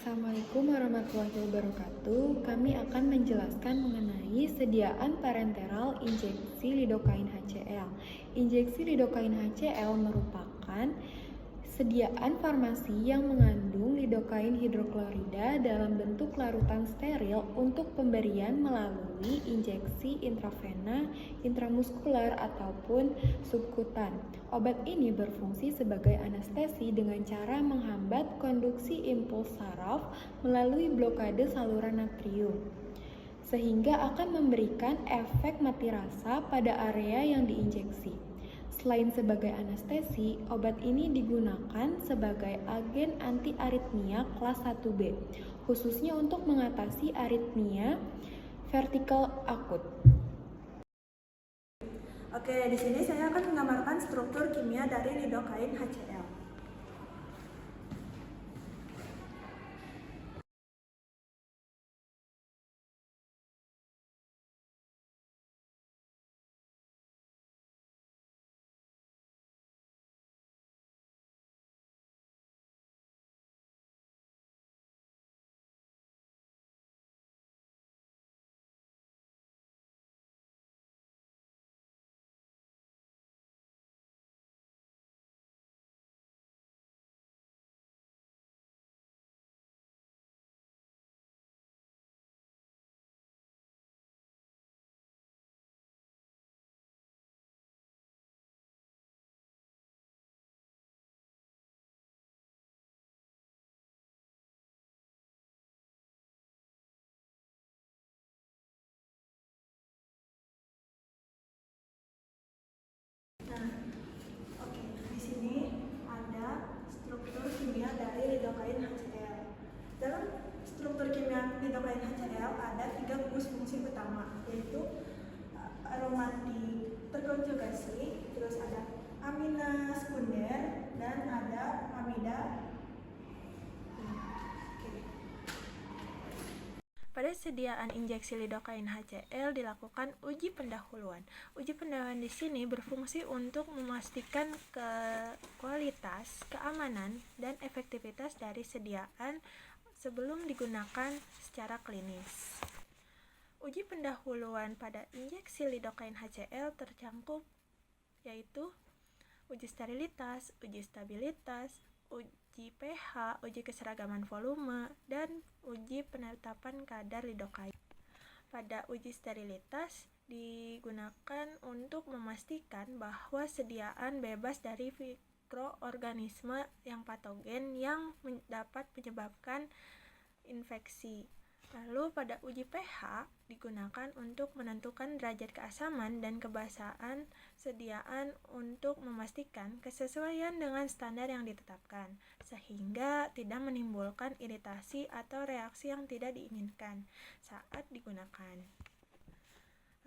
Assalamualaikum warahmatullahi wabarakatuh. Kami akan menjelaskan mengenai sediaan parenteral injeksi lidokain HCl. Injeksi lidokain HCl merupakan sediaan farmasi yang mengandung lidokain hidroklorida dalam bentuk larutan steril untuk pemberian melalui injeksi intravena, intramuskular, ataupun subkutan. Obat ini berfungsi sebagai anestesi dengan cara menghambat konduksi impuls saraf melalui blokade saluran natrium, sehingga akan memberikan efek mati rasa pada area yang diinjeksi. Selain sebagai anestesi, obat ini digunakan sebagai agen anti-aritmia kelas 1B, khususnya untuk mengatasi aritmia vertikal akut. Oke, di sini saya akan menggambarkan struktur kimia dari lidokain HCl. Di sini ada struktur kimia dari lidokain HCl. Dalam struktur kimia lidokain HCl ada 3 gugus fungsi utama, yaitu aromatik terkonjugasi, terus ada amina sekunder, dan ada amida. Pada sediaan injeksi lidokain HCl dilakukan uji pendahuluan. Uji pendahuluan di sini berfungsi untuk memastikan kualitas, keamanan, dan efektivitas dari sediaan sebelum digunakan secara klinis. Uji pendahuluan pada injeksi lidokain HCl tercakup yaitu uji sterilitas, uji stabilitas, uji pH, uji keseragaman volume, dan uji penetapan kadar lidokain. Pada uji sterilitas digunakan untuk memastikan bahwa sediaan bebas dari mikroorganisme yang patogen yang dapat menyebabkan infeksi. Lalu pada uji pH digunakan untuk menentukan derajat keasaman dan kebasahan sediaan untuk memastikan kesesuaian dengan standar yang ditetapkan, sehingga tidak menimbulkan iritasi atau reaksi yang tidak diinginkan saat digunakan.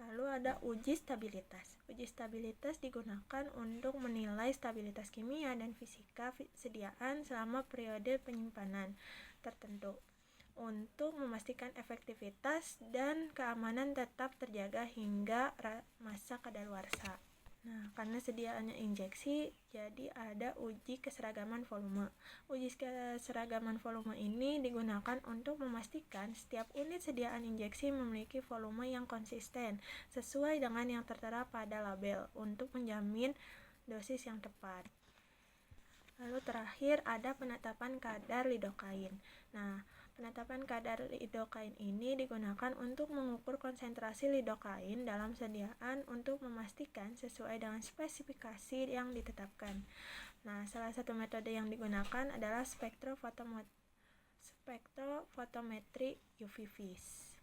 Lalu ada uji stabilitas. Uji stabilitas digunakan untuk menilai stabilitas kimia dan fisika sediaan selama periode penyimpanan tertentu, untuk memastikan efektivitas dan keamanan tetap terjaga hingga masa kadaluarsa. Nah, karena sediaannya injeksi, jadi ada uji keseragaman volume. Uji keseragaman volume ini digunakan untuk memastikan setiap unit sediaan injeksi memiliki volume yang konsisten sesuai dengan yang tertera pada label untuk menjamin dosis yang tepat. Lalu terakhir ada penetapan kadar lidokain. Nah, penetapan kadar lidokain ini digunakan untuk mengukur konsentrasi lidokain dalam sediaan untuk memastikan sesuai dengan spesifikasi yang ditetapkan. Nah, salah satu metode yang digunakan adalah spektrofotometri UV-Vis.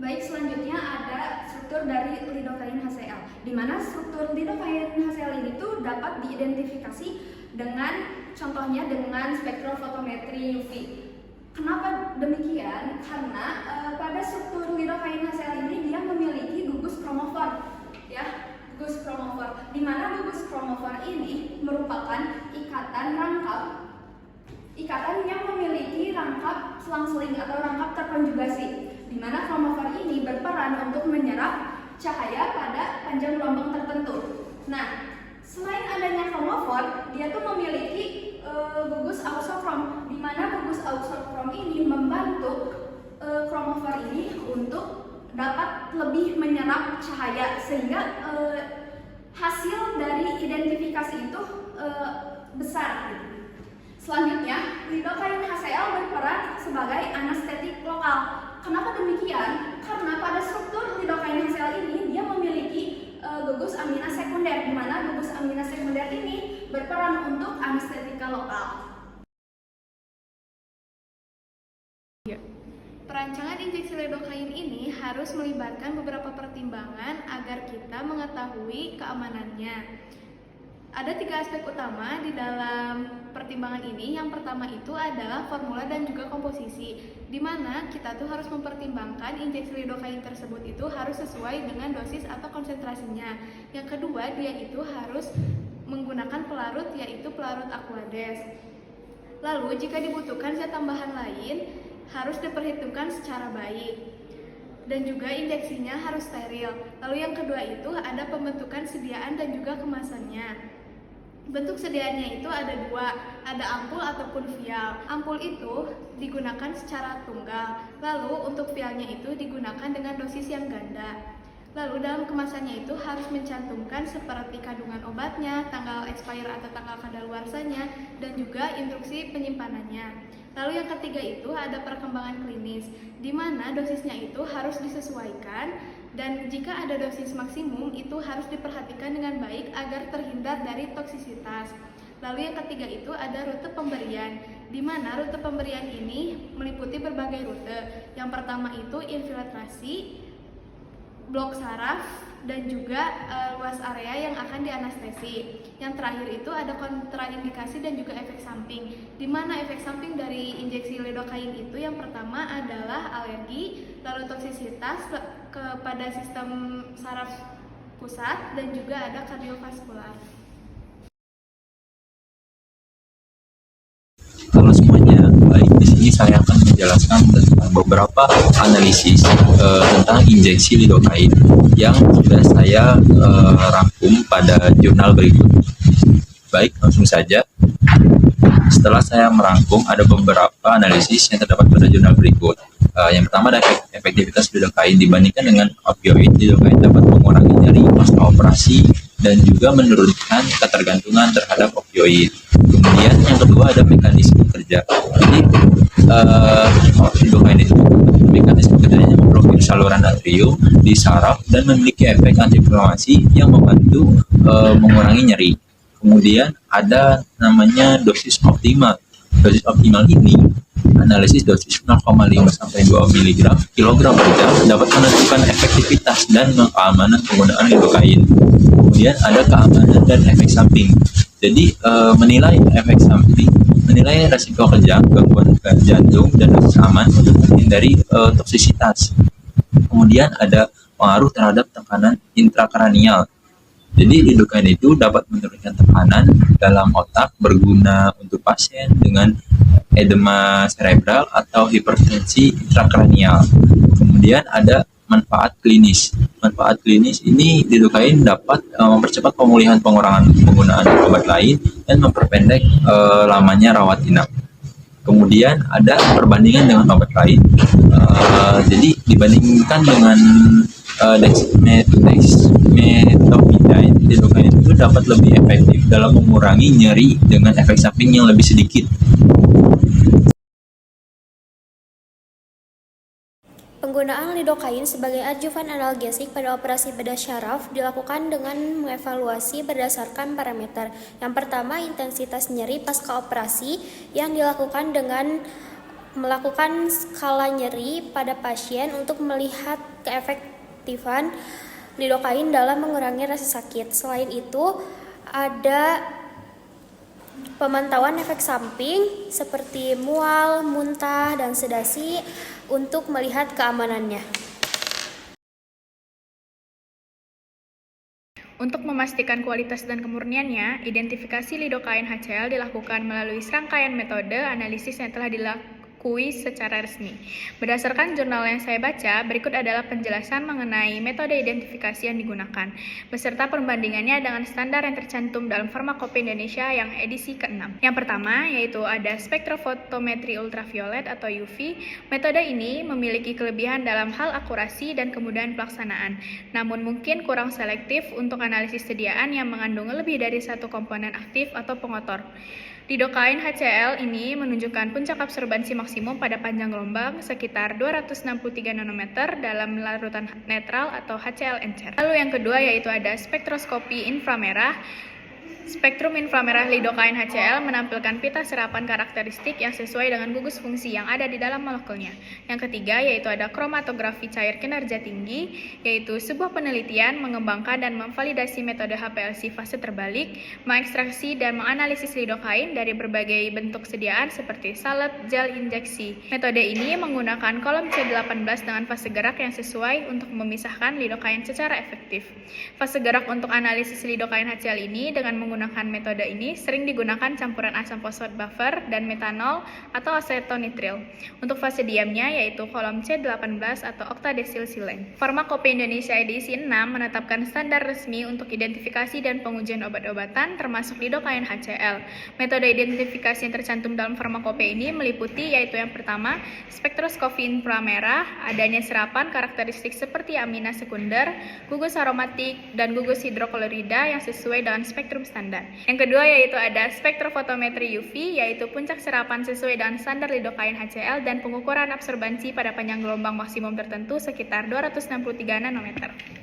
Baik, selanjutnya ada struktur dari lidokain HCl, di mana struktur lidokain HCl ini tuh dapat diidentifikasi dengan contohnya dengan spektrofotometri UV. Kenapa demikian? Karena pada struktur lidokain HCl ini dia memiliki gugus kromofor, ya, gugus kromofor, di mana gugus kromofor ini merupakan ikatan yang memiliki rangkap selang-seling atau rangkap terkonjugasi, di mana kromofor ini berperan untuk menyerap cahaya pada panjang gelombang tertentu. Nah, selain adanya kromofor, kromofor dia tuh memiliki gugus auxochrome, di mana gugus auxochrome ini membantu kromofor ini untuk dapat lebih menyerap cahaya, sehingga hasil dari identifikasi itu besar. Selanjutnya, lidocaine HCl berperan sebagai anestetik lokal. Kenapa demikian? Karena pada struktur lidocaine HCl ini dia memiliki gugus amina sekunder, di mana gugus amina sekunder ini berperan untuk anestetika lokal. Perancangan injeksi lidocaine ini harus melibatkan beberapa pertimbangan agar kita mengetahui keamanannya. Ada 3 aspek utama di dalam pertimbangan ini. Yang pertama itu adalah formula dan juga komposisi, di mana kita tuh harus mempertimbangkan injeksi lidocaine tersebut itu harus sesuai dengan dosis atau konsentrasinya. Yang kedua, dia itu harus menggunakan pelarut, yaitu pelarut Aquades. Lalu jika dibutuhkan zat tambahan lain harus diperhitungkan secara baik, dan juga injeksinya harus steril. Lalu yang kedua itu ada pembentukan sediaan dan juga kemasannya. Bentuk sediaannya itu ada 2, ada ampul ataupun vial. Ampul itu digunakan secara tunggal, lalu untuk vialnya itu digunakan dengan dosis yang ganda. Lalu dalam kemasannya itu harus mencantumkan seperti kandungan obatnya, tanggal expire atau tanggal kadaluarsanya, dan juga instruksi penyimpanannya. Lalu yang ketiga itu ada perkembangan klinis, di mana dosisnya itu harus disesuaikan, dan jika ada dosis maksimum itu harus diperhatikan dengan baik agar terhindar dari toksisitas. Lalu yang ketiga itu ada rute pemberian, di mana rute pemberian ini meliputi berbagai rute. Yang pertama itu infiltrasi, blok saraf, dan juga luas area yang akan dianestesi. Yang terakhir itu ada kontraindikasi dan juga efek samping, di mana efek samping dari injeksi lidocaine itu yang pertama adalah alergi, lalu toksisitas kepada sistem saraf pusat, dan juga ada kardiovaskular. Halo semuanya, baik, di sini saya akan menjelaskan tentang beberapa analisis tentang injeksi lidocaine yang sudah saya rangkum pada jurnal berikut. Baik, langsung saja. Setelah saya merangkum, ada beberapa analisis yang terdapat pada jurnal berikut. Yang pertama ada efektivitas lidocaine dibandingkan dengan opioid. Lidocaine dapat mengurangi nyeri pasca operasi dan juga menurunkan ketergantungan terhadap opioid. Kemudian yang kedua ada mekanisme kerja. Jadi lidocaine itu mekanisme kerjanya memblokir saluran atrium di saraf dan memiliki efek antiinflamasi yang membantu mengurangi nyeri. Kemudian ada namanya dosis optimal. Dosis optimal ini analisis dosis 0,5 sampai 2 mg kilogram per jam dapat menentukan efektivitas dan keamanan penggunaan lidocaine. Kemudian ada keamanan dan efek samping. Jadi menilai efek samping, menilai resiko kejang, gangguan jantung, dan dosis aman untuk menghindari toksisitas. Kemudian ada pengaruh terhadap tekanan intrakranial. Jadi lidocaine itu dapat menurunkan tekanan dalam otak, berguna untuk pasien dengan edema cerebral atau hipertensi intrakranial. Kemudian ada manfaat klinis. Manfaat klinis ini lidocaine dapat mempercepat pemulihan pengurangan penggunaan obat lain dan memperpendek lamanya rawat inap. Kemudian ada perbandingan dengan obat lain. Jadi dibandingkan dengan dexmedetomidine, lidocaine itu dapat lebih efektif dalam mengurangi nyeri dengan efek samping yang lebih sedikit. Penggunaan lidocaine sebagai adjuvan analgesik pada operasi bedah syaraf dilakukan dengan mengevaluasi berdasarkan parameter. Yang pertama, intensitas nyeri pasca operasi yang dilakukan dengan melakukan skala nyeri pada pasien untuk melihat keefektifan lidocaine dalam mengurangi rasa sakit. Selain itu, ada pemantauan efek samping seperti mual, muntah, dan sedasi untuk melihat keamanannya. Untuk memastikan kualitas dan kemurniannya, identifikasi lidocaine HCl dilakukan melalui serangkaian metode analisis yang telah dilakukan diakui secara resmi. Berdasarkan jurnal yang saya baca, berikut adalah penjelasan mengenai metode identifikasi yang digunakan, beserta perbandingannya dengan standar yang tercantum dalam Farmakope Indonesia yang edisi ke-6. Yang pertama, yaitu ada spektrofotometri ultraviolet atau UV. Metode ini memiliki kelebihan dalam hal akurasi dan kemudahan pelaksanaan, namun mungkin kurang selektif untuk analisis sediaan yang mengandung lebih dari satu komponen aktif atau pengotor. Lidocaine HCl ini menunjukkan puncak absorbansi maksimum pada panjang gelombang sekitar 263 nanometer dalam larutan netral atau HCl encer. Lalu yang kedua yaitu ada spektroskopi inframerah. Spektrum inframerah lidocaine HCl menampilkan pita serapan karakteristik yang sesuai dengan gugus fungsi yang ada di dalam molekulnya. Yang ketiga yaitu ada kromatografi cair kinerja tinggi, yaitu sebuah penelitian mengembangkan dan memvalidasi metode HPLC fase terbalik, mengekstraksi dan menganalisis lidocaine dari berbagai bentuk sediaan seperti salet, gel injeksi. Metode ini menggunakan kolom C18 dengan fase gerak yang sesuai untuk memisahkan lidocaine secara efektif. Fase gerak untuk analisis lidocaine HCl ini dengan menggunakan metode ini sering digunakan campuran asam fosfat buffer dan metanol atau asetonitril. Untuk fase diamnya yaitu kolom C18 atau oktadesilsilen. Farmakope Indonesia edisi 6 menetapkan standar resmi untuk identifikasi dan pengujian obat-obatan termasuk lidocaine HCl. Metode identifikasi yang tercantum dalam Farmakope ini meliputi yaitu yang pertama, spektroskopi inframerah, adanya serapan karakteristik seperti amina sekunder, gugus aromatik, dan gugus hidroklorida yang sesuai dengan spektrum standar. Yang kedua yaitu ada spektrofotometri UV, yaitu puncak serapan sesuai dengan standar lidocaine HCl dan pengukuran absorbansi pada panjang gelombang maksimum tertentu sekitar 263 nanometer.